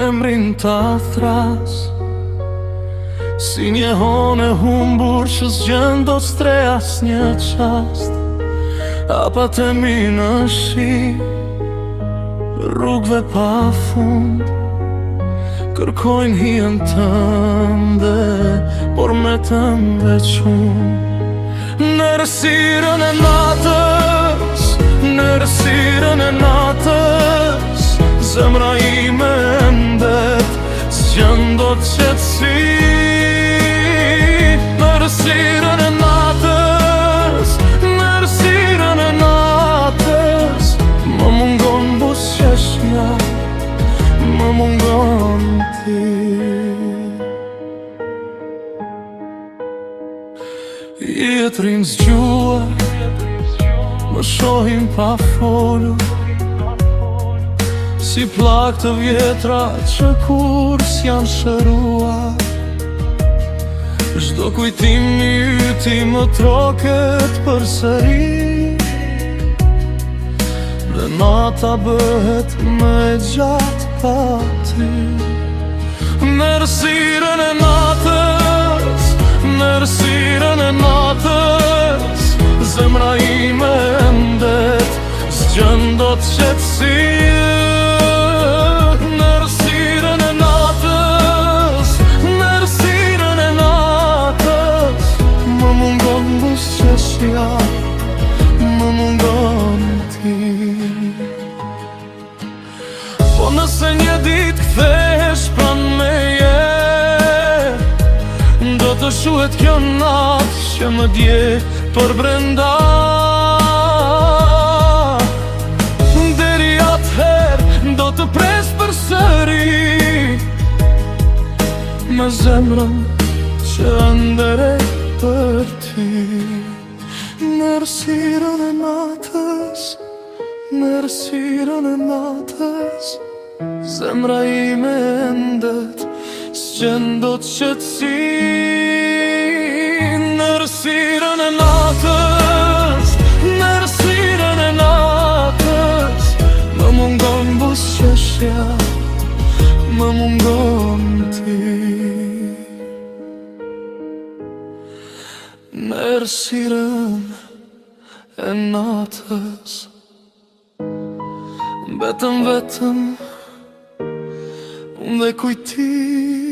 zemrin ta thras, si një hone humbur që s'gjen do t'stre as një qast. Hapat e mi në shi, rrugve pa fund, kërkojnë hien tënde, por me tëm veç unë. Në rësirën e natës, në rësirën e natës, zemra ime ndet, s'gjen do t'qetësi. Në rësirën e natës, në rësirën e natës, më mungon buzëqeshja, më mungon ti. Jetrin zgjuar, më shohim pa folur, si plak të vjetra që kur s'janë shëruar. Çdo kujtim i yti më troket përsëri, dhe nata bëhet më e gjatë pa ty. Në rësirën e natës, në rësirën e natës, zemra ime ndet, s'gjen do t'qetësi. Në rësirën e natës, në rësirën e natës, më mungon buzëqeshja, më mungon ti. Po nëse një dit kthehesh pran meje, do të shuhet kjo natë që më dje për brenda. Deri atëherë do të pres përsëri, me zemrën që ndere për ty. Në rësirën e natës, në rësirën e natës, zemra ime ndet, s'gjen do t'qetësi. Në rësirën e natës, në rësirën e natës, më mungon buzëqeshja, më mungon ti. Në rësirën e natës, vetëm unë dhe kujti.